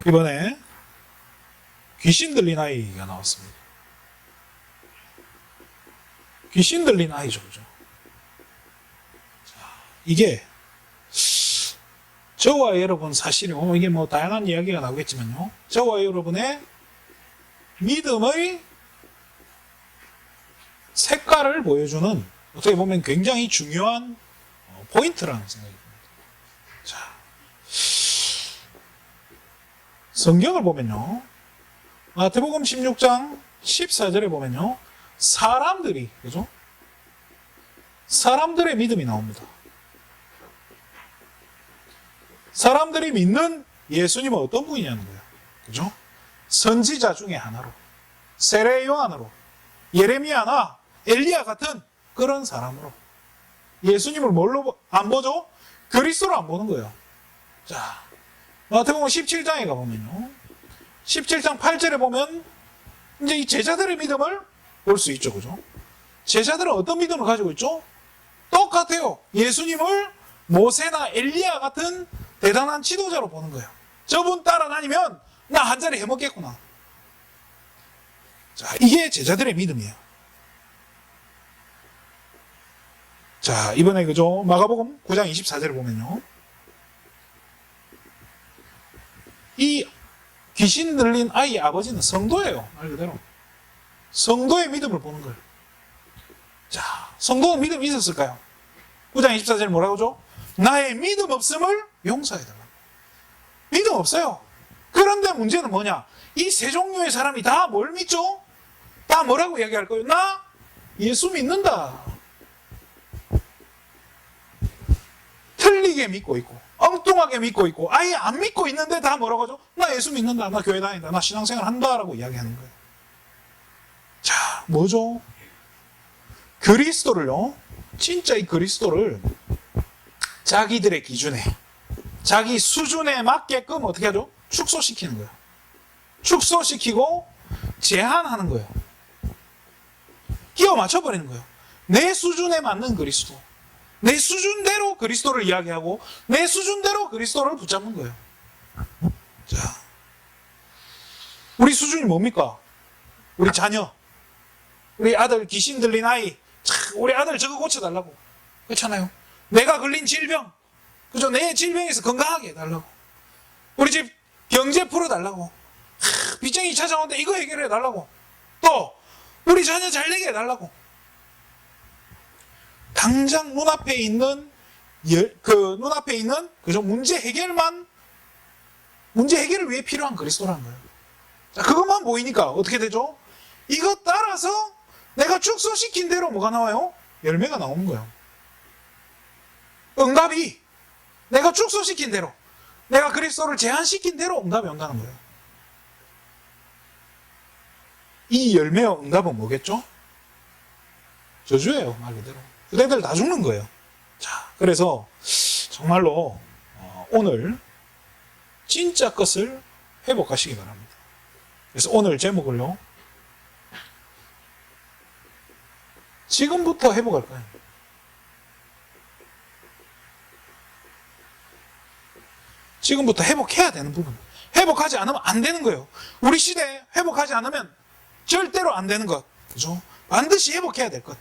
이번에 귀신 들린 아이가 나왔습니다. 귀신 들린 아이죠, 그죠? 자, 이게 저와 여러분 사실은 이게 뭐 다양한 이야기가 나오겠지만요, 저와 여러분의 믿음의 색깔을 보여주는 어떻게 보면 굉장히 중요한 포인트라는 생각이 듭니다. 자, 성경을 보면요, 마태복음 16장 14절에 보면요, 사람들이, 그죠? 사람들의 믿음이 나옵니다. 사람들이 믿는 예수님은 어떤 분이냐는 거예요. 그죠? 선지자 중에 하나로, 세례 요한으로, 예레미야나 엘리야 같은 그런 사람으로 예수님을 뭘로 안 보죠? 그리스도로 안 보는 거예요. 자, 마태복음 17장에 가보면요, 17장 8절에 보면 이제 이 제자들의 믿음을 볼 수 있죠. 그죠? 제자들은 어떤 믿음을 가지고 있죠? 똑같아요. 예수님을 모세나 엘리야 같은 대단한 지도자로 보는 거예요. 저분 따라다니면 나 한 자리 해먹겠구나. 자, 이게 제자들의 믿음이에요. 자, 이번에 그죠? 마가복음 9장 24절을 보면요, 이 귀신 들린 아이의 아버지는 성도예요. 말 그대로 성도의 믿음을 보는 거예요. 자, 성도는 믿음이 있었을까요? 9장 24절 뭐라고 하죠? 나의 믿음 없음을 용서해달라. 믿음 없어요. 그런데 문제는 뭐냐? 이 세 종류의 사람이 다 뭘 믿죠? 다 뭐라고 이야기할 거예요? 나 예수 믿는다. 틀리게 믿고 있고, 엉뚱하게 믿고 있고, 아예 안 믿고 있는데 다 뭐라고 하죠? 나 예수 믿는다, 나 교회 다닌다, 나 신앙생활 한다라고 이야기하는 거예요. 자, 뭐죠? 그리스도를요, 진짜 이 그리스도를 자기들의 기준에, 자기 수준에 맞게끔 어떻게 하죠? 축소시키는 거예요. 축소시키고 제한하는 거예요. 끼워 맞춰버리는 거예요. 내 수준에 맞는 그리스도, 내 수준대로 그리스도를 이야기하고 내 수준대로 그리스도를 붙잡는 거예요. 자, 우리 수준이 뭡니까? 우리 자녀, 우리 아들 귀신 들린 아이, 우리 아들 저거 고쳐달라고, 그렇잖아요. 내가 걸린 질병, 그죠? 내 질병에서 건강하게 해달라고, 우리 집 경제 풀어달라고, 빚쟁이 찾아오는데 이거 해결해달라고, 또 우리 자녀 잘 되게 해달라고. 당장 눈앞에 있는 그죠? 문제 해결을 위해 필요한 그리스도라는 거예요. 자, 그것만 보이니까 어떻게 되죠? 이것 따라서 내가 축소시킨 대로 뭐가 나와요? 열매가 나오는 거예요. 응답이 내가 축소시킨 대로, 내가 그리스도를 제한시킨 대로 응답이 온다는 거예요. 이 열매와 응답은 뭐겠죠? 저주예요, 말 그대로. 그대들 다 죽는 거예요. 자, 그래서 정말로 오늘 진짜 것을 회복하시기 바랍니다. 그래서 오늘 제목을요, 지금부터 회복할 거예요. 지금부터 회복해야 되는 부분. 회복하지 않으면 안 되는 거예요. 우리 시대에 회복하지 않으면 절대로 안 되는 것. 그죠? 반드시 회복해야 될 것.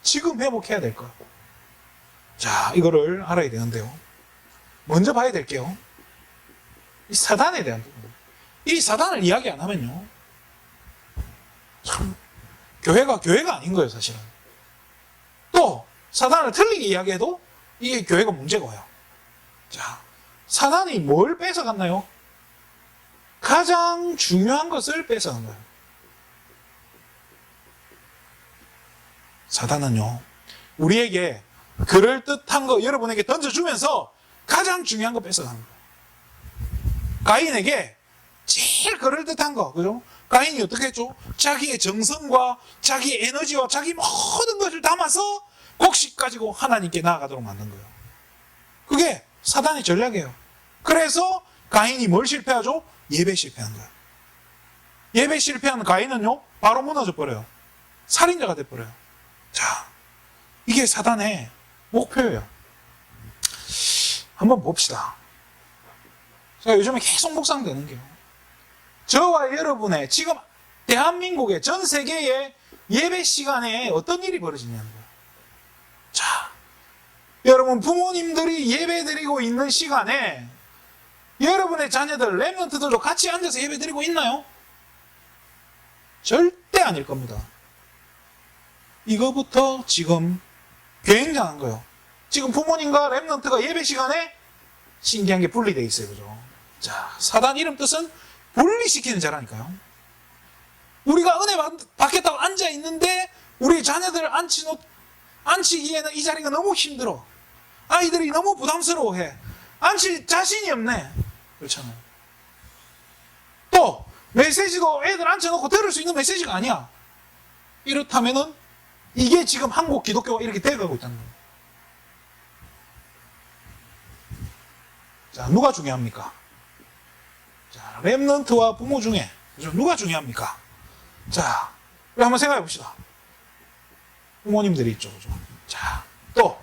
지금 회복해야 될 것. 자, 이거를 알아야 되는데요. 먼저 봐야 될게요, 이 사단에 대한 부분. 이 사단을 이야기 안 하면요, 참 교회가 아닌 거예요, 사실은. 또 사단을 틀리게 이야기해도 이게 교회가 문제가 와요. 자, 사단이 뭘 뺏어갔나요? 가장 중요한 것을 뺏어간 거예요. 사단은요, 우리에게 그럴듯한 거 여러분에게 던져주면서 가장 중요한 거 뺏어가는 거예요. 가인에게 제일 그럴듯한 거, 그죠? 가인이 어떻게 했죠? 자기의 정성과 자기의 에너지와 자기 모든 것을 담아서 곡식 가지고 하나님께 나아가도록 만든 거예요. 그게 사단의 전략이에요. 그래서 가인이 뭘 실패하죠? 예배 실패한 거예요. 예배 실패한 가인은요, 바로 무너져 버려요. 살인자가 돼버려요. 자, 이게 사단의 목표예요. 한번 봅시다. 제가 요즘에 계속 묵상되는 게요. 저와 여러분의 지금 대한민국의 전 세계의 예배 시간에 어떤 일이 벌어지냐는 거예요. 자, 여러분 부모님들이 예배 드리고 있는 시간에 여러분의 자녀들, 렘넌트들도 같이 앉아서 예배 드리고 있나요? 절대 아닐 겁니다. 이거부터 지금 굉장한 거예요. 지금 부모님과 렘넌트가 예배 시간에 신기한 게 분리되어 있어요. 그죠? 자, 사단 이름 뜻은 분리시키는 자라니까요. 우리가 은혜 받겠다고 앉아 있는데 우리 자녀들 앉히기에는 이 자리가 너무 힘들어. 아이들이 너무 부담스러워해. 앉힐 자신이 없네. 그렇잖아요. 또 메시지도 애들 앉혀놓고 들을 수 있는 메시지가 아니야. 이렇다면은 이게 지금 한국 기독교가 이렇게 돼가고 있다는 거예요. 자, 누가 중요합니까? 자, 렘넌트와 부모 중에 누가 중요합니까? 자, 우리 한번 생각해 봅시다. 부모님들이 있죠, 그죠? 자, 또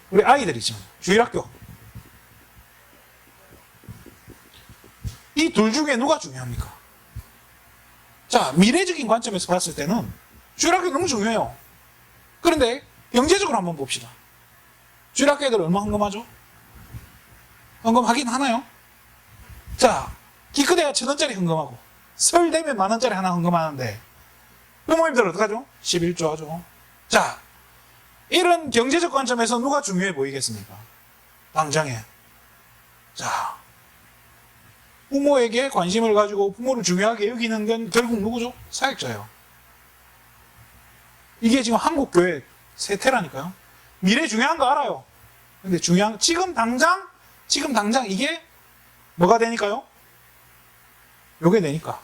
우리 아이들이 있죠. 주일학교. 이 둘 중에 누가 중요합니까? 자, 미래적인 관점에서 봤을 때는 주일학교 너무 중요해요. 그런데 경제적으로 한번 봅시다. 주일학교 애들 얼마 헌금하죠? 헌금하긴 하나요? 자, 기껏해야 1,000원짜리 헌금하고 설 되면 10,000원짜리 하나 헌금하는데 부모님들 어떡하죠? 11조 하죠. 자, 이런 경제적 관점에서 누가 중요해 보이겠습니까? 당장에. 자, 부모에게 관심을 가지고 부모를 중요하게 여기는 건 결국 누구죠? 사역자예요. 이게 지금 한국 교회 세태라니까요. 미래 중요한 거 알아요. 근데 중요한 지금 당장 이게 뭐가 되니까요? 요게 되니까.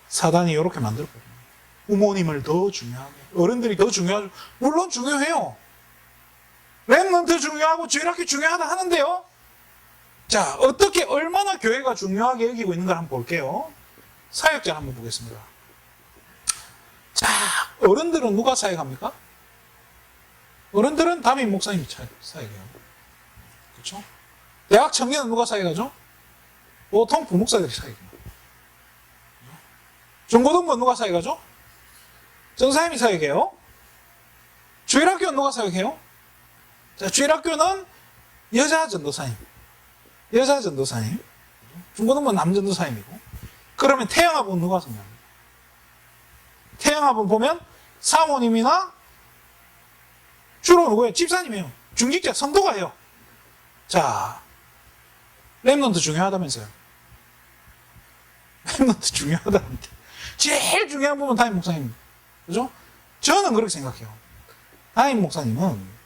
사단이 이렇게 만들었거든요. 부모님을 더 중요하게, 어른들이 더 중요하죠. 물론 중요해요. 렘넌트 중요하고 주일학교 중요하다 하는데요. 자, 어떻게 얼마나 교회가 중요하게 여기고 있는가 한번 볼게요. 사역자 한번 보겠습니다. 자, 어른들은 누가 사역합니까? 어른들은 담임 목사님이 사역해요. 그렇죠? 대학 청년은 누가 사역하죠? 보통 부목사들이 사역해요. 중고등부 누가 사역하죠? 전사님이 사역해요. 주일학교는 누가 사역해요? 자, 주일학교는 여자 전도사님. 중고등부는 남전도사님이고. 그러면 태영합은 누가 섬겨합니까? 태영합은 보면 사모님이나 주로 누구예요? 집사님이에요. 중직자, 성도가 해요. 자, 렘넌트 중요하다면서요. 렘넌트 중요하다는데. 제일 중요한 부분은 담임 목사님. 그죠? 저는 그렇게 생각해요. 담임 목사님은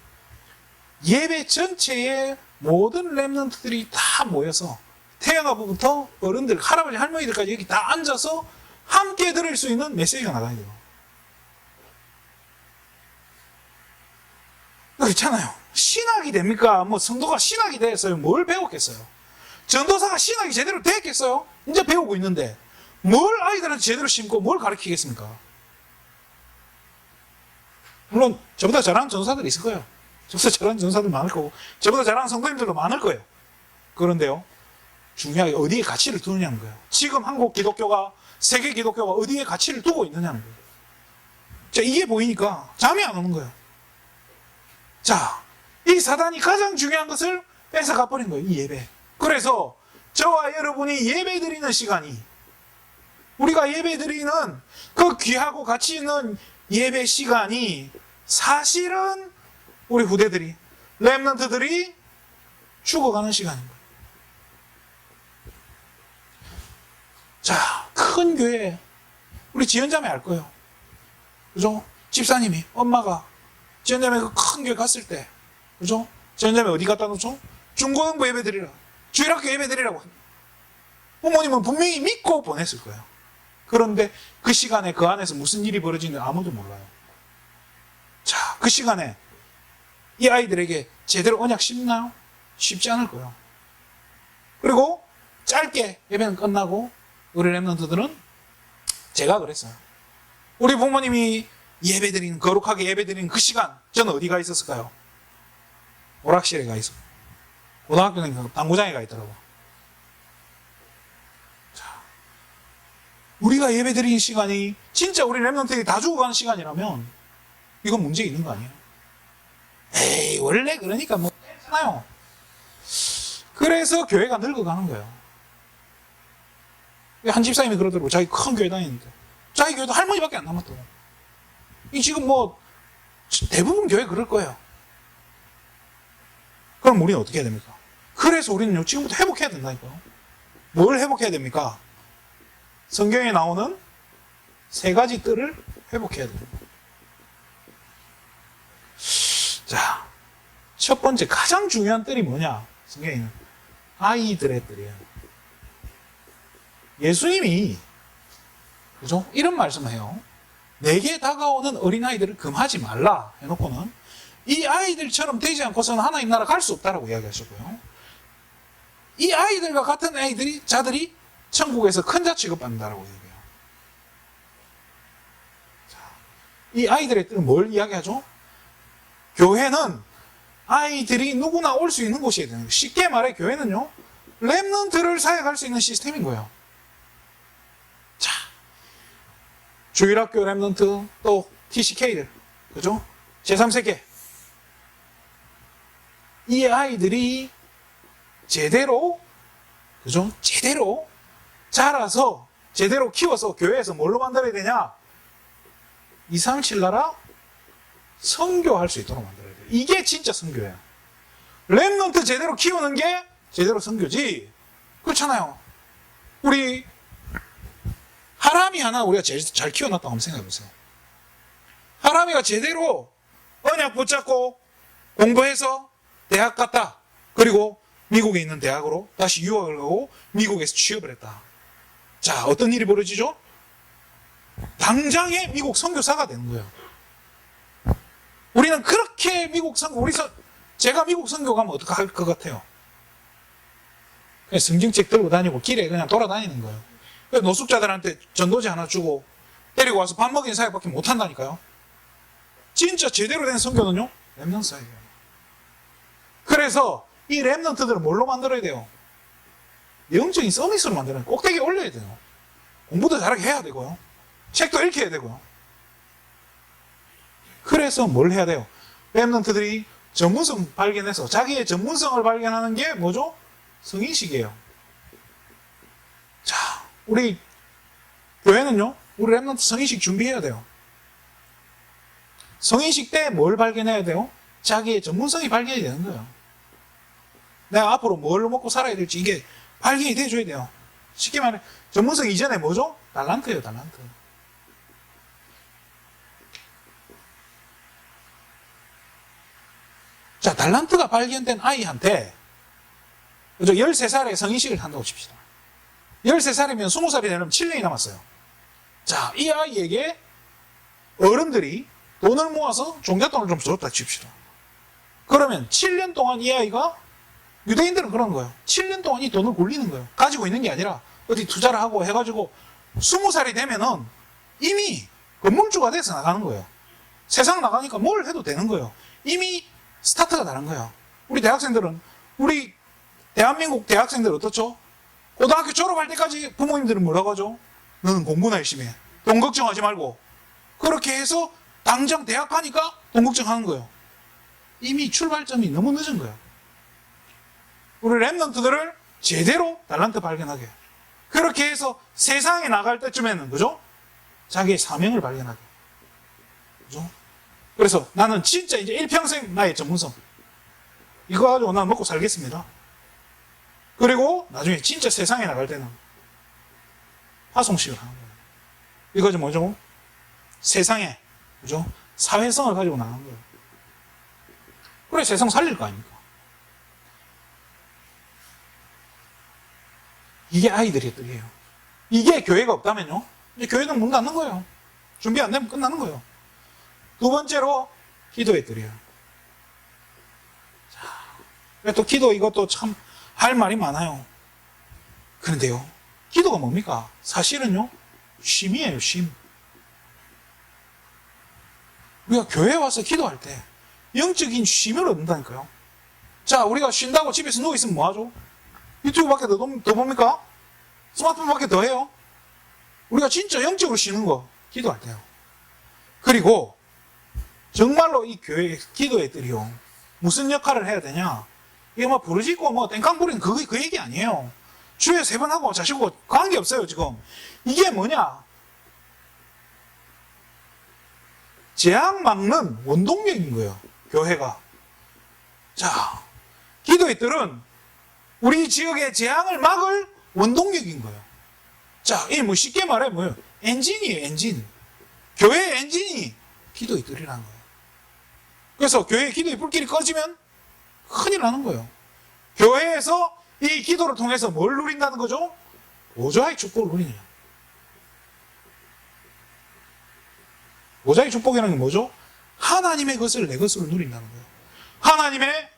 예배 전체에 모든 렘넌트들이 다 모여서 태어나부터 어른들, 할아버지, 할머니들까지 여기 다 앉아서 함께 들을 수 있는 메시지가 나가야 돼요. 그렇잖아요. 신학이 됩니까? 뭐 성도가 신학이 됐어요. 뭘 배웠겠어요? 전도사가 신학이 제대로 됐겠어요? 이제 배우고 있는데 뭘 아이들한테 제대로 심고 뭘 가르치겠습니까? 물론 저보다 잘하는 전도사들이 있을 거예요. 저보다 잘하는 전도사들 많을 거고 저보다 잘하는 성도님들도 많을 거예요. 그런데요, 중요하게 어디에 가치를 두느냐는 거예요. 지금 한국 기독교가, 세계 기독교가 어디에 가치를 두고 있느냐는 거예요. 자, 이게 보이니까 잠이 안 오는 거예요. 자, 이 사단이 가장 중요한 것을 뺏어가 버린 거예요. 이 예배. 그래서 저와 여러분이 예배 드리는 시간이, 우리가 예배 드리는 그 귀하고 가치 있는 예배 시간이 사실은 우리 후대들이, 렘넌트들이 죽어가는 시간인 거예요. 자, 큰 교회, 우리 지연자매 알 거예요. 그죠? 집사님이, 엄마가 지연자매 그 큰 교회 갔을 때, 그죠? 지연자매 어디 갖다 놓죠? 중고등부 예배 드리라. 주일학교 예배 드리라고. 부모님은 분명히 믿고 보냈을 거예요. 그런데 그 시간에 그 안에서 무슨 일이 벌어지는지 아무도 몰라요. 자, 그 시간에 이 아이들에게 제대로 언약 심나요? 쉽지 않을 거예요. 그리고 짧게 예배는 끝나고 우리 렘넌트들은 제가 그랬어요. 우리 부모님이 예배드리는, 거룩하게 예배드리는 그 시간, 저는 어디 가 있었을까요? 오락실에 가 있었고, 고등학교는 당구장에 가 있더라고. 자, 우리가 예배드리는 시간이 진짜 우리 랩런트들이 다 죽어가는 시간이라면 이건 문제 있는 거 아니에요? 에이, 원래 그러니까 뭐 괜찮아요. 그래서 교회가 늙어가는 거예요. 한 집사님이 그러더라고. 자기 큰 교회 다니는데 자기 교회도 할머니밖에 안 남았다고. 이 지금 뭐 대부분 교회 그럴 거예요. 그럼 우리는 어떻게 해야 됩니까? 그래서 우리는요, 지금부터 회복해야 된다니까요. 뭘 회복해야 됩니까? 성경에 나오는 세 가지 뜰을 회복해야 됩니다. 자, 첫 번째 가장 중요한 뜰이 뭐냐? 성경에는 아이들의 뜰이에요. 예수님이 그죠? 이런 말씀을 해요. 내게 다가오는 어린아이들을 금하지 말라 해놓고는 이 아이들처럼 되지 않고서는 하나님 나라 갈 수 없다라고 이야기하셨고요. 이 아이들과 같은 자들이 천국에서 큰 자 취급받는다라고 얘기해요. 자, 이 아이들의 뜻은 뭘 이야기하죠? 교회는 아이들이 누구나 올 수 있는 곳이어야 되는 거예요. 쉽게 말해 교회는요, 랩런트를 사역할 수 있는 시스템인 거예요. 자, 주일학교 랩런트, 또 TCK들, 그죠? 제3세계. 이 아이들이 제대로, 그죠? 제대로 자라서, 제대로 키워서 교회에서 뭘로 만들어야 되냐? 237 나라 선교할 수 있도록 만들어야 돼요. 이게 진짜 선교예요. 랩런트 제대로 키우는 게 제대로 선교지. 그렇잖아요. 우리 하람이 하나 우리가 제일 잘 키워놨다고 한번 생각해 보세요. 하람이가 제대로 언약 붙잡고 공부해서 대학 갔다. 그리고 미국에 있는 대학으로 다시 유학을 가고 미국에서 취업을 했다. 자, 어떤 일이 벌어지죠? 당장에 미국 선교사가 되는 거예요. 우리는 그렇게 미국 선교, 제가 미국 선교 가면 어떡할 것 같아요? 그냥 성경책 들고 다니고 길에 그냥 돌아다니는 거예요. 그래서 노숙자들한테 전도지 하나 주고 데리고 와서 밥 먹이는 사역밖에 못 한다니까요. 진짜 제대로 된 선교는요, 랩넌트 사역이에요. 그래서 이 랩넌트들을 뭘로 만들어야 돼요? 영적인 서비스로 만드는, 꼭대기에 올려야 돼요. 공부도 잘하게 해야 되고요. 책도 읽혀야 되고요. 그래서 뭘 해야 돼요? 랩넌트들이 전문성 발견해서 자기의 전문성을 발견하는 게 뭐죠? 성인식이에요. 자, 우리 교회는요, 우리 랩넌트 성인식 준비해야 돼요. 성인식 때 뭘 발견해야 돼요? 자기의 전문성이 발견이 되는 거예요. 내가 앞으로 뭘 먹고 살아야 될지 이게 발견이 돼줘야 돼요. 쉽게 말해, 전문성 이전에 뭐죠? 달란트예요, 달란트. 자, 달란트가 발견된 아이한테, 그죠? 13살에 성인식을 한다고 칩시다. 13살이면 20살이 되려면 7년이 남았어요. 자, 이 아이에게 어른들이 돈을 모아서 종잣돈을 좀 줬다 칩시다. 그러면 7년 동안 이 아이가, 유대인들은 그런 거예요. 7년 동안 이 돈을 굴리는 거예요. 가지고 있는 게 아니라 어디 투자를 하고 해가지고 20살이 되면은 이미 건물주가 돼서 나가는 거예요. 세상 나가니까 뭘 해도 되는 거예요. 이미 스타트가 다른 거예요. 우리 대학생들은, 우리 대한민국 대학생들 어떻죠? 고등학교 졸업할 때까지 부모님들은 뭐라고 하죠? 너는 공부나 열심히 해. 돈 걱정하지 말고. 그렇게 해서 당장 대학 가니까 돈 걱정하는 거예요. 이미 출발점이 너무 늦은 거예요. 우리 랩런트들을 제대로 달란트 발견하게. 그렇게 해서 세상에 나갈 때쯤에는, 그죠? 자기의 사명을 발견하게. 그죠? 그래서 나는 진짜 이제 일평생 나의 전문성. 이거 가지고 난 먹고 살겠습니다. 그리고 나중에 진짜 세상에 나갈 때는 파송식을 하는 거예요. 이거 뭐죠? 세상에, 그죠? 사회성을 가지고 나가는 거예요. 그래, 세상 살릴 거 아닙니까? 이게 아이들의 뜻이에요. 이게 교회가 없다면요, 이제 교회는 문 닫는 거예요. 준비 안 되면 끝나는 거예요. 두 번째로, 기도의 뜻이에요. 자, 또 기도 이것도 참 할 말이 많아요. 그런데요, 기도가 뭡니까? 사실은요, 쉼이에요, 쉼. 우리가 교회에 와서 기도할 때 영적인 쉼을 얻는다니까요. 자, 우리가 쉰다고 집에서 누워있으면 뭐하죠? 유튜브밖에 더 봅니까? 스마트폰밖에 더 해요? 우리가 진짜 영적으로 쉬는 거 기도할 때요. 그리고 정말로 이 교회 기도의 뜰이요, 무슨 역할을 해야 되냐? 이게 뭐 부르짖고 뭐 땡깡 부리는 그 얘기 아니에요. 주에 3번 하고 자시고 관계없어요. 지금 이게 뭐냐? 재앙 막는 원동력인 거예요, 교회가. 자, 기도의 뜰은 우리 지역의 재앙을 막을 원동력인 거예요. 자, 이 뭐 쉽게 말해 뭐예요? 엔진이에요, 엔진. 교회의 엔진이 기도의 뜰이라는 거예요. 그래서 교회의 기도의 불길이 꺼지면 큰일 나는 거예요. 교회에서 이 기도를 통해서 뭘 누린다는 거죠? 보좌의 축복을 누리느냐. 보좌의 축복이라는 게 뭐죠? 하나님의 것을 내 것으로 누린다는 거예요. 하나님의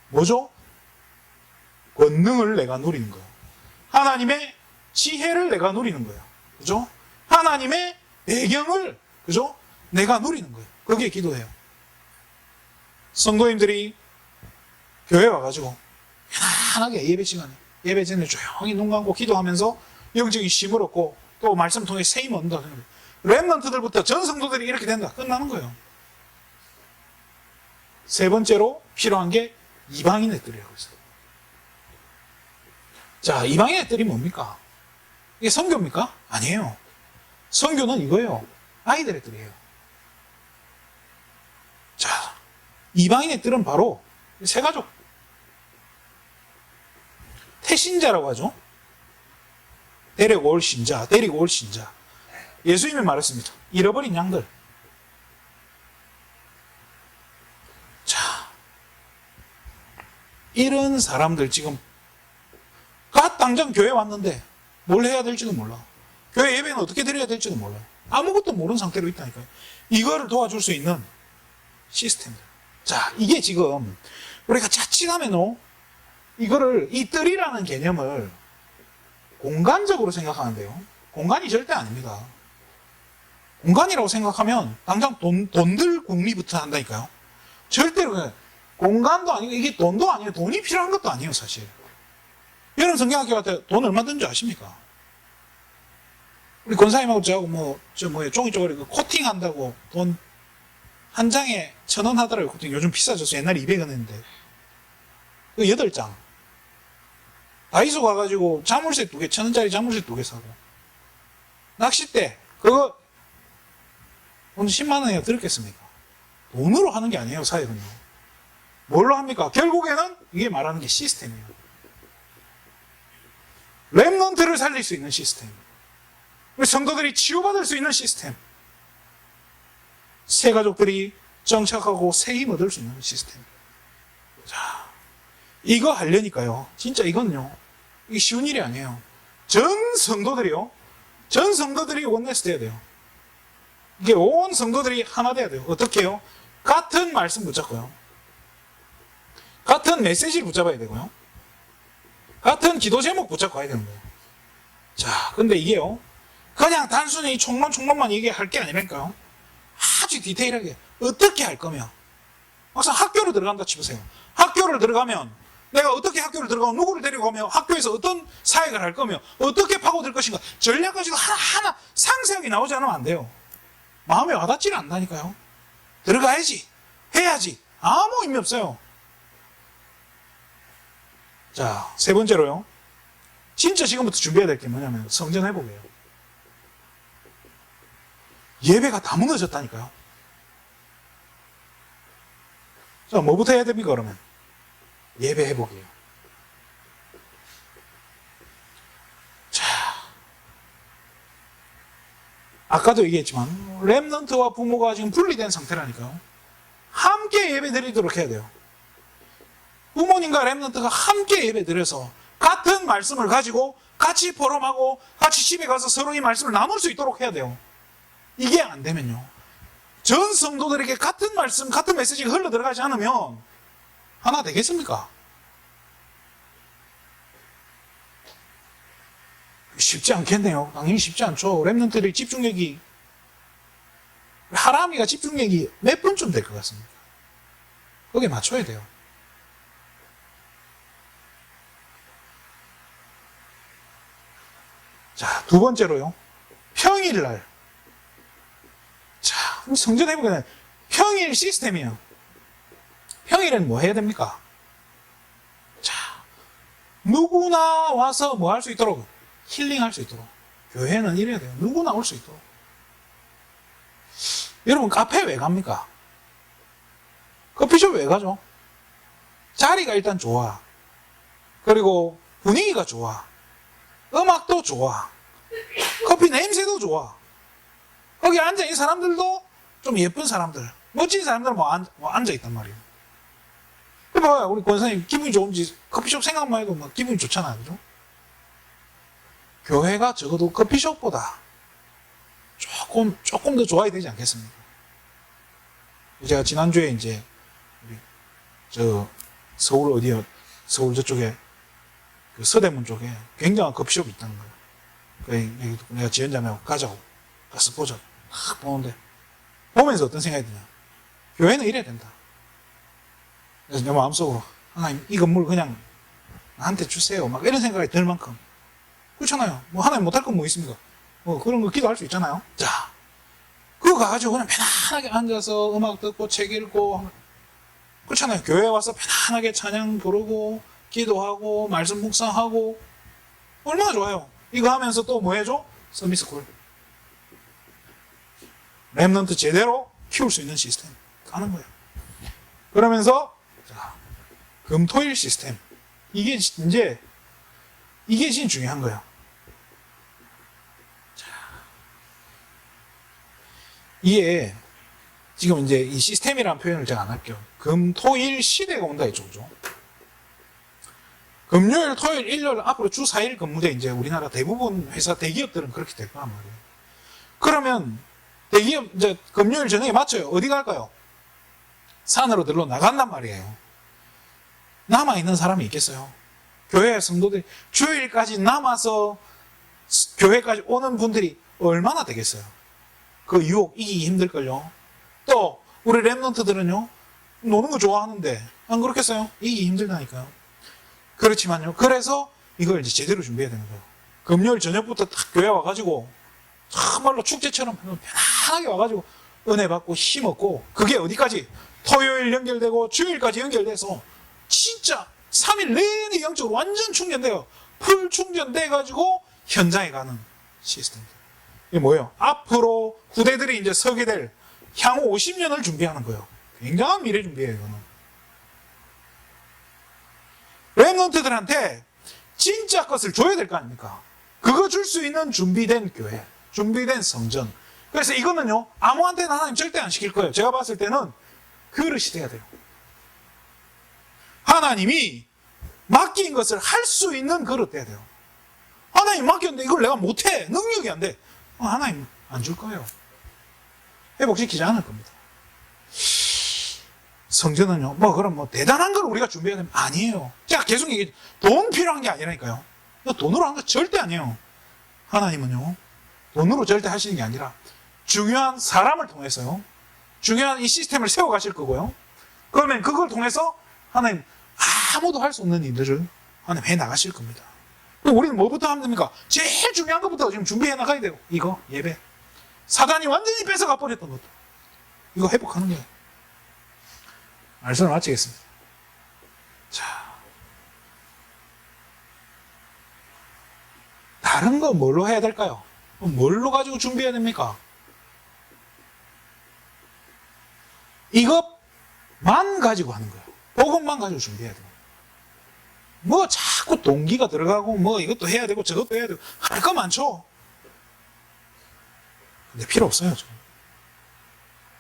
뭐죠? 권능을 내가 누리는 거예요. 하나님의 지혜를 내가 누리는 거예요. 그죠? 하나님의 배경을, 그죠? 내가 누리는 거예요. 그게 기도예요. 성도님들이 교회 와가지고 편안하게 예배 시간에, 예배 전에 조용히 눈 감고 기도하면서 영적인 쉼을 얻고 또 말씀 통해 세임 얻는다. 렘넌트들부터 전 성도들이 이렇게 된다. 끝나는 거예요. 세 번째로 필요한 게 이방인의 뜰이라고 했어요. 자, 이방인의 뜰이 뭡니까? 이게 선교입니까? 아니에요. 선교는 이거예요. 아이들의 뜰이에요. 자, 이방인의 뜰은 바로 세 가족. 태신자라고 하죠. 데리고 올 신자, 데리고 올 신자. 예수님이 말했습니다. 잃어버린 양들. 자, 이런 사람들 지금 당장 교회 왔는데 뭘 해야 될지도 몰라. 교회 예배는 어떻게 드려야 될지도 몰라. 아무것도 모르는 상태로 있다니까요. 이거를 도와줄 수 있는 시스템들. 자, 이게 지금 우리가 자칫하면 이거를, 이 뜰이라는 개념을 공간적으로 생각하는데요. 공간이 절대 아닙니다. 공간이라고 생각하면 당장 돈들 궁리부터 한다니까요. 절대로 공간도 아니고 이게 돈도 아니에요. 돈이 필요한 것도 아니에요, 사실. 여러분 성경학교 갈 때 돈 얼마 든지 아십니까? 우리 권사님하고 저하고 종이 쪼가리 코팅 한다고 돈 한 장에 1,000원 하더라고요. 코팅. 요즘 비싸졌어요. 옛날에 200원 했는데. 그 8장. 다이소 가가지고 자물쇠 2개, 1,000원짜리 자물쇠 2개 사고. 낚싯대, 그거 오늘 10만 원이나 들었겠습니까? 돈으로 하는 게 아니에요, 사역은요. 뭘로 합니까? 결국에는 이게 말하는 게 시스템이에요. 렘넌트를 살릴 수 있는 시스템. 우리 성도들이 치유받을 수 있는 시스템. 새 가족들이 정착하고 새 힘 얻을 수 있는 시스템. 자, 이거 하려니까요. 진짜 이건요, 이게 쉬운 일이 아니에요. 전 성도들이 원네스 돼야 돼요. 이게 온 성도들이 하나 돼야 돼요. 어떻게 해요? 같은 말씀 붙잡고요. 같은 메시지를 붙잡아야 되고요. 같은 기도 제목 붙잡고 가야 되는 거예요. 자, 근데 이게요, 그냥 단순히 총론만 얘기할 게 아니라니까요. 아주 디테일하게 어떻게 할 거면, 막상 학교를 들어간다 치보세요. 학교를 들어가면 내가 어떻게 학교를 들어가면 누구를 데리고 가며 학교에서 어떤 사역을 할 거며 어떻게 파고들 것인가, 전략까지도 하나하나 상세하게 나오지 않으면 안 돼요. 마음에 와닿지는 않다니까요. 들어가야지, 해야지, 아무 의미 없어요. 자, 세 번째로요, 진짜 지금부터 준비해야 될 게 뭐냐면 성전 회복이에요. 예배가 다 무너졌다니까요. 자, 뭐부터 해야 됩니까, 그러면? 예배 회복이에요. 자, 아까도 얘기했지만 렘넌트와 부모가 지금 분리된 상태라니까요. 함께 예배 드리도록 해야 돼요. 부모님과 렘넌트가 함께 예배 드려서 같은 말씀을 가지고 같이 포럼하고 같이 집에 가서 서로 이 말씀을 나눌 수 있도록 해야 돼요. 이게 안 되면요, 전 성도들에게 같은 말씀, 같은 메시지가 흘러 들어가지 않으면 하나 되겠습니까? 쉽지 않겠네요. 당연히 쉽지 않죠. 랩런트들의 집중력이, 하람이가 집중력이 몇 분쯤 될 것 같습니까? 거기에 맞춰야 돼요. 자, 두 번째로요. 평일날. 자, 성전해보면 평일 시스템이에요. 평일엔 뭐 해야 됩니까? 자, 누구나 와서 뭐 할 수 있도록, 힐링할 수 있도록. 교회는 이래야 돼요. 누구나 올 수 있도록. 여러분, 카페 왜 갑니까? 커피숍 왜 가죠? 자리가 일단 좋아. 그리고 분위기가 좋아. 음악도 좋아. 커피 냄새도 좋아. 거기 앉아있는 사람들도 좀 예쁜 사람들, 멋진 사람들 앉아있단 말이에요. 봐요. 우리 권사님 기분이 좋은지 커피숍 생각만 해도 막 기분이 좋잖아요. 그죠? 교회가 적어도 커피숍보다 조금 더 좋아야 되지 않겠습니까? 제가 지난주에 이제, 서울 어디요? 서울 저쪽에, 그 서대문 쪽에 굉장한 커피숍이 있다는 거예요. 그래서 내가 지연자매하고 가자고. 가서 보자. 막 보는데, 보면서 어떤 생각이 드냐. 교회는 이래야 된다. 그래서 내 마음속으로, 하나님, 이 건물 그냥 나한테 주세요. 막 이런 생각이 들 만큼. 그렇잖아요. 뭐 하나님 못할 건 뭐 있습니까? 그런 거 기도할 수 있잖아요. 자, 그거 가가지고 그냥 편안하게 앉아서 음악 듣고 책 읽고, 그렇잖아요. 교회 와서 편안하게 찬양 부르고, 기도하고, 말씀 묵상하고, 얼마나 좋아요. 이거 하면서 또 뭐 해줘? 서비스콜. 랩런트 제대로 키울 수 있는 시스템 가는 거예요. 그러면서, 자, 금토일 시스템. 이게 진짜 중요한 거예요. 자, 이게 지금 이제 이 시스템이라는 표현을 제가 안 할게요. 금토일 시대가 온다 이죠. 금요일, 토요일, 일요일 앞으로 주 4일 근무제 이제 우리나라 대부분 회사 대기업들은 그렇게 될 거란 말이에요. 그러면 대기업 이제 금요일 저녁에 맞춰요. 어디 갈까요? 산으로 들러 나간단 말이에요. 남아있는 사람이 있겠어요? 교회 성도들이 주일까지 남아서 교회까지 오는 분들이 얼마나 되겠어요? 그 유혹 이기기 힘들걸요. 또 우리 랩런트들은요, 노는 거 좋아하는데 안 그렇겠어요? 이기기 힘들다니까요. 그렇지만요, 그래서 이걸 이제 제대로 준비해야 되는 거예요. 금요일 저녁부터 딱 교회 와가지고 참말로 축제처럼 편하게 와가지고 은혜 받고 힘 얻고, 그게 어디까지? 토요일 연결되고 주일까지 연결돼서 진짜 3일 내내 영적으로 완전 충전돼요. 풀 충전돼가지고 현장에 가는 시스템입니다. 이게 뭐예요? 앞으로 후대들이 이제 서게 될 향후 50년을 준비하는 거예요. 굉장한 미래 준비예요, 이거는. 랩런트들한테 진짜 것을 줘야 될 거 아닙니까? 그거 줄 수 있는 준비된 교회, 준비된 성전. 그래서 이거는요, 아무한테나 하나님 절대 안 시킬 거예요. 제가 봤을 때는 그릇이 돼야 돼요. 하나님이 맡긴 것을 할 수 있는 그릇 돼야 돼요. 하나님 맡겼는데 이걸 내가 못해. 능력이 안 돼. 하나님 안 줄 거예요. 회복시키지 않을 겁니다. 성전은요, 그럼 대단한 걸 우리가 준비해야 되면 아니에요. 제가 계속 얘기해. 돈 필요한 게 아니라니까요. 돈으로 하는 거 절대 아니에요. 하나님은요, 돈으로 절대 하시는 게 아니라 중요한 사람을 통해서요, 중요한 이 시스템을 세워 가실 거고요. 그러면 그걸 통해서 하나님 아무도 할 수 없는 일들을 하나님 해 나가실 겁니다. 우리는 뭐부터 하면 됩니까? 제일 중요한 것부터 지금 준비해 나가야 돼요. 이거, 예배. 사단이 완전히 뺏어가 버렸던 것도. 이거 회복하는 거예요. 말씀을 마치겠습니다. 자, 다른 거 뭘로 해야 될까요? 뭘로 가지고 준비해야 됩니까? 이것만 가지고 하는 거예요. 복음만 가지고 준비해야 돼요. 자꾸 동기가 들어가고 이것도 해야 되고 저것도 해야 되고 할 거 많죠. 근데 필요 없어요. 지금.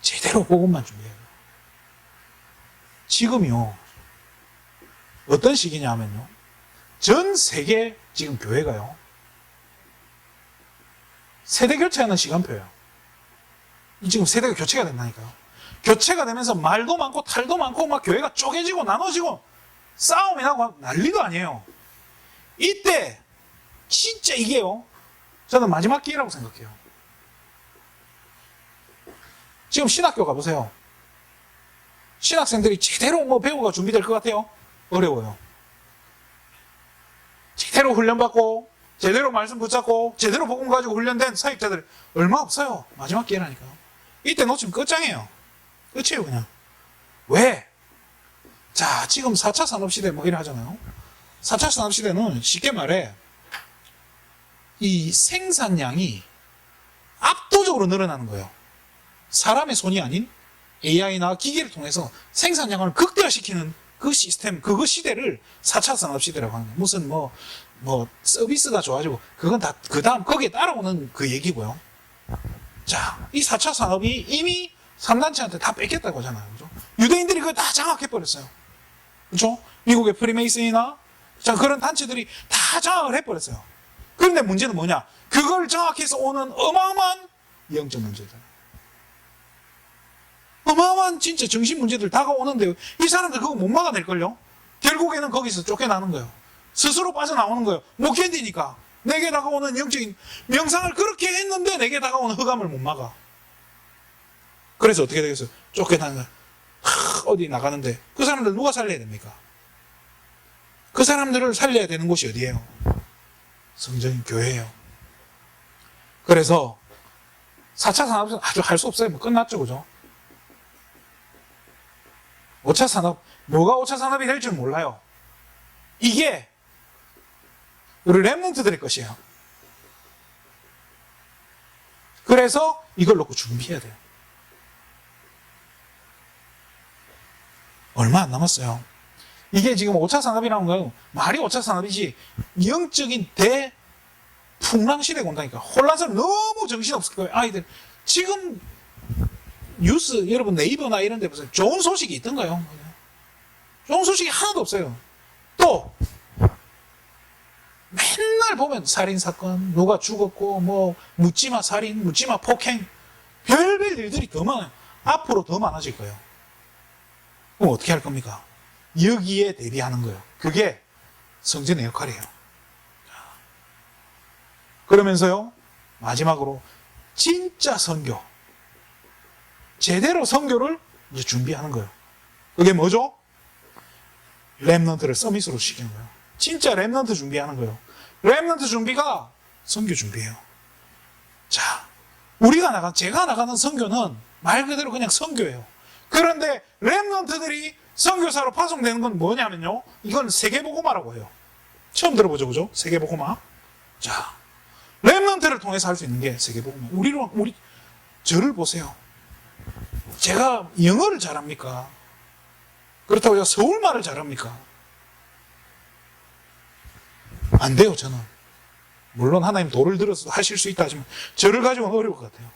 제대로 복음만 준비해야 돼요. 지금요, 어떤 시기냐면요, 전 세계 지금 교회가요, 세대 교체하는 시간표예요. 지금 세대가 교체가 된다니까요. 교체가 되면서 말도 많고 탈도 많고 막 교회가 쪼개지고 나눠지고 싸움이 나고 난리도 아니에요. 이때 진짜 이게요, 저는 마지막 기회라고 생각해요. 지금 신학교 가보세요. 신학생들이 제대로 뭐 배우가 준비될 것 같아요? 어려워요. 제대로 훈련받고 제대로 말씀 붙잡고 제대로 복음 가지고 훈련된 사역자들 얼마 없어요. 마지막 기회라니까요. 이때 놓치면 끝장이에요. 끝이에요 그냥. 왜? 자, 지금 4차 산업시대 뭐 이래 하잖아요. 4차 산업시대는 쉽게 말해 이 생산량이 압도적으로 늘어나는 거예요. 사람의 손이 아닌 AI나 기계를 통해서 생산량을 극대화시키는 그 시스템, 그 시대를 4차 산업시대라고 하는 거예요. 무슨 서비스가 좋아지고, 그건 다, 그 다음, 거기에 따라오는 그 얘기고요. 자, 이 4차 산업이 이미 3단체한테 다 뺏겼다고 하잖아요. 그죠? 유대인들이 그걸 다 장악해버렸어요. 그죠? 미국의 프리메이슨이나, 자, 그런 단체들이 다 장악을 해버렸어요. 그런데 문제는 뭐냐? 그걸 장악해서 오는 어마어마한 영적 문제들. 어마어마한 진짜 정신 문제들 다가오는데 이 사람들 그거 못 막아낼걸요? 결국에는 거기서 쫓겨나는 거예요. 스스로 빠져나오는 거예요. 못 견디니까. 내게 다가오는 영적인 명상을 그렇게 했는데 내게 다가오는 흑암을 못 막아. 그래서 어떻게 되겠어요? 쫓겨나는 거예요. 어디 나가는데 그 사람들 누가 살려야 됩니까? 그 사람들을 살려야 되는 곳이 어디예요? 성전인 교회예요. 그래서 4차 산업은 아주 할 수 없어요. 뭐 끝났죠. 그죠? 5차 산업, 뭐가 5차 산업이 될 줄 몰라요. 이게 우리 랩런트들의 것이에요. 그래서 이걸 놓고 준비해야 돼요. 얼마 안 남았어요. 이게 지금 5차 산업이라는 거예요. 말이 5차 산업이지 영적인 대풍랑 시대가 온다니까. 혼란스러워. 너무 정신없을 거예요. 아이들 지금 뉴스 여러분 네이버나 이런 데 보세요. 좋은 소식이 있던가요? 좋은 소식이 하나도 없어요. 또 맨날 보면 살인사건, 누가 죽었고 뭐 묻지마 살인, 묻지마 폭행, 별별 일들이 더 많아요. 앞으로 더 많아질 거예요. 그럼 어떻게 할 겁니까? 여기에 대비하는 거예요. 그게 성전의 역할이에요. 그러면서요, 마지막으로 진짜 선교, 제대로 선교를 이제 준비하는 거예요. 그게 뭐죠? 렘넌트를 서밋으로 시키는 거예요. 진짜 렘넌트 준비하는 거예요. 렘넌트 준비가 선교 준비예요. 자, 제가 나가는 선교는 말 그대로 그냥 선교예요. 그런데 렘넌트들이 선교사로 파송되는 건 뭐냐면요, 이건 세계복음화라고 해요. 처음 들어보죠, 그죠? 세계복음화. 자, 렘넌트를 통해서 할 수 있는 게 세계복음화. 저를 보세요. 제가 영어를 잘합니까? 그렇다고 제가 서울말을 잘합니까? 안 돼요, 저는. 물론 하나님 도를 들어서 하실 수 있다 하지만 저를 가지고는 어려울 것 같아요.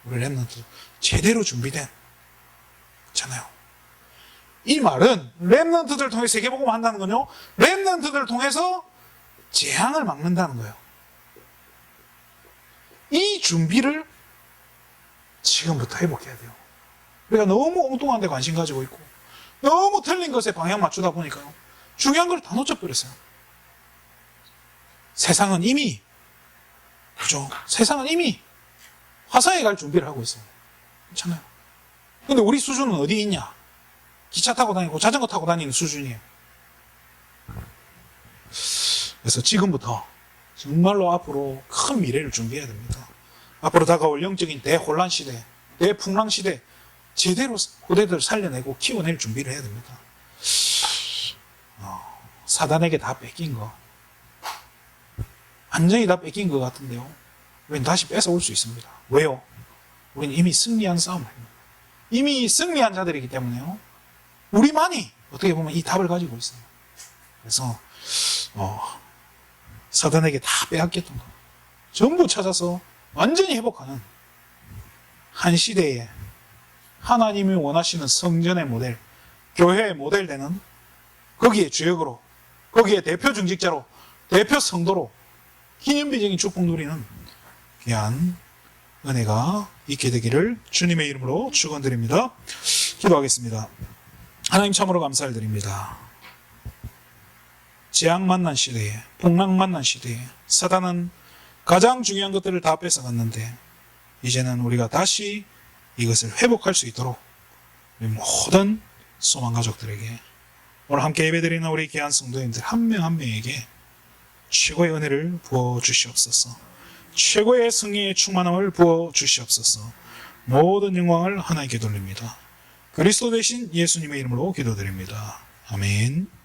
우리 렘넌트 제대로 준비된 잖아요. 이 말은 렘넌트들을 통해 세계복음 한다는 건요, 렘넌트들을 통해서 재앙을 막는다는 거예요. 이 준비를 지금부터 해볼게야 돼요. 우리가 너무 엉뚱한 데 관심 가지고 있고 너무 틀린 것에 방향 맞추다 보니까요, 중요한 걸 다 놓쳐버렸어요. 세상은 이미, 그죠? 세상은 이미 화성에 갈 준비를 하고 있어요. 그렇잖아요. 근데 우리 수준은 어디 있냐? 기차 타고 다니고 자전거 타고 다니는 수준이에요. 그래서 지금부터 정말로 앞으로 큰 미래를 준비해야 됩니다. 앞으로 다가올 영적인 대혼란 시대, 대풍랑 시대, 제대로 후대들을 살려내고 키워낼 준비를 해야 됩니다. 사단에게 다 뺏긴 거, 완전히 다 뺏긴 것 같은데요, 우리는 다시 뺏어올 수 있습니다. 왜요? 우리는 이미 승리한 싸움을 합니다. 이미 승리한 자들이기 때문에요, 우리만이 어떻게 보면 이 답을 가지고 있어요. 그래서 사단에게 다 빼앗겼던 거 전부 찾아서 완전히 회복하는 한 시대에 하나님이 원하시는 성전의 모델, 교회의 모델 되는, 거기에 주역으로, 거기에 대표 중직자로, 대표 성도로 기념비적인 축복 누리는 귀한 은혜가 있게 되기를 주님의 이름으로 축원드립니다. 기도하겠습니다. 하나님 참으로 감사를 드립니다. 재앙 만난 시대에, 풍랑 만난 시대에 사단은 가장 중요한 것들을 다 뺏어갔는데 이제는 우리가 다시 이것을 회복할 수 있도록 우리 모든 소망 가족들에게 오늘 함께 예배드리는 우리 귀한 성도님들 한 명 한 명에게 최고의 은혜를 부어 주시옵소서. 최고의 승리의 충만함을 부어 주시옵소서. 모든 영광을 하나님께 돌립니다. 그리스도 대신 예수님의 이름으로 기도드립니다. 아멘.